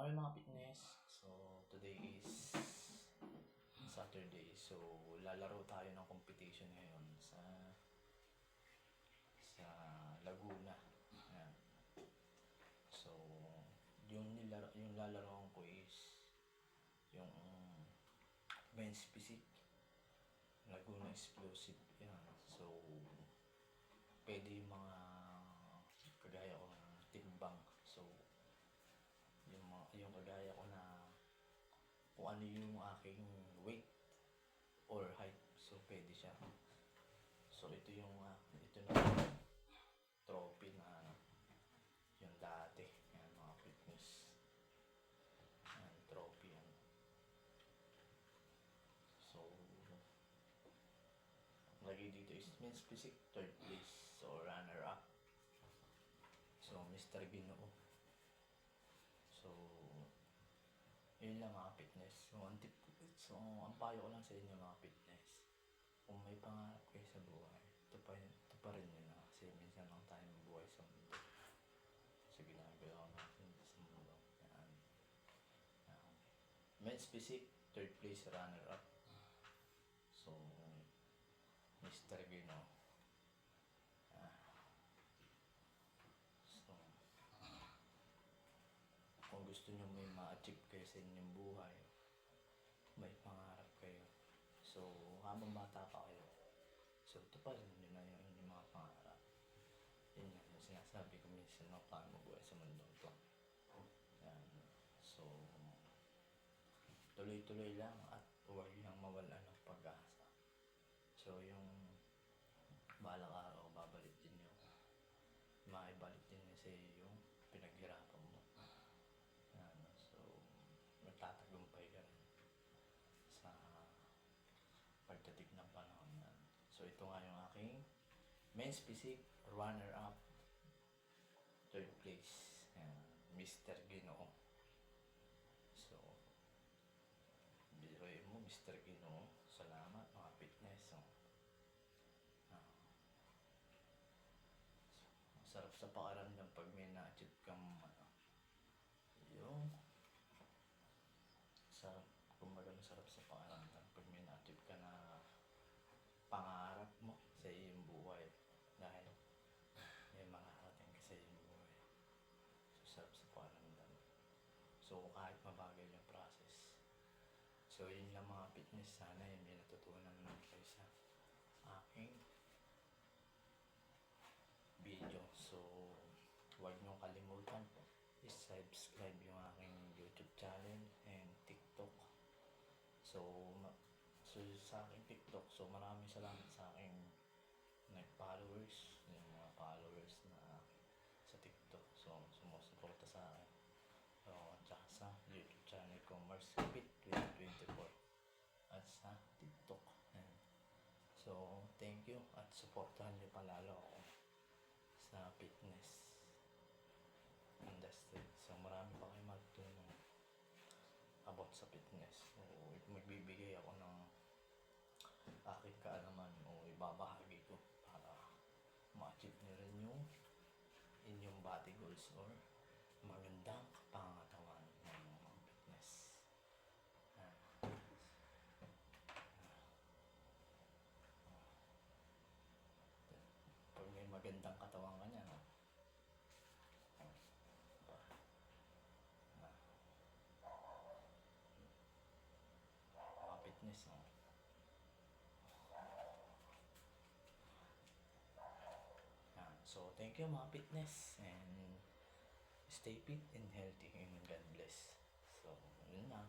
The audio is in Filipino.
Okay mga fitness, so today is Saturday, so lalaro tayo ng competition ngayon sa Laguna. Ayan. So yung lalaroan ko is yung men's physique, Laguna Explosive. Yan. So pwede yung mga kagaya ko ng timbang. So yung kagaya ko na kung ano yung aking weight or height, so pwede siya. So ito na trophy na yung dati. Yan mga fitness. Yan, trophy yan. So lagi dito is men's physique, third place. So runner up. So Mr. Ginoo. So yun lang mga fitness. So ang payo ko lang sa inyo mga fitness, kung may pangarap kayo sa buhay, ito pa rin yun na. Kasi minsan lang tayo mabuhay sa mundo. So ginagawa natin sa mundo. Yan. Men's physique, third place, runner up. So Mr. Ginoo. So kung gusto nyo may ma-achieve kayo sa inyong buhay, may pangarap kayo, so habang bata pa kayo, so tuparin nyo na yung inyong mga pangarap. Yun yung sinasabi ko minsan na paano mabuhay sa mundo ito. Yan. So tuloy-tuloy lang at huwag lang mawalan ng pag-asa. So yung balang araw, babalik din yung maibalik din niya sa iyo yung pinaghirapan mo. Yan. So magtatagumpay ka rin sa pagdating ng panahon yan. So ito nga yung aking men's physique, runner up, third place, Mr. Ginoo. So biruin mo, Mr. Ginoo. Salamat mga fitness. So, sarap sa pakaramdam pag may na-achieve kang yung sarap, kumbaga masarap sa pakaramdam pag may na-achieve ka na pangarap mo sa iyong buhay, dahil may makakarating ka sa iyong buhay. So sarap sa pakaramdam. So kahit mabagal yung process. So yun lang mga fitness, sana yun may natutunan naman kayo sa aking video. So huwag nyo kalimutan i-subscribe yung aking YouTube channel and TikTok. So sa aking TikTok, so maraming salamat sa aking followers, yung mga followers na sa TikTok. So sumusuporta sa akin. So tsaka sa YouTube channel ko, Mars Fit 2024, at sa TikTok. So thank you at supportahan nyo palalo ako sa fitness industry. So marami pa kayo magtulong about sa fitness. So magbibigay ako ng aking kaalaman o ibabahagi ko para ma-achieve nyo rin yung inyong body goals or magandang kapangatawan ng mga fitness. Pag may magandang katawan ka niya, mga fitness, so thank you mga fitness, and stay fit and healthy, and God bless. So yun na.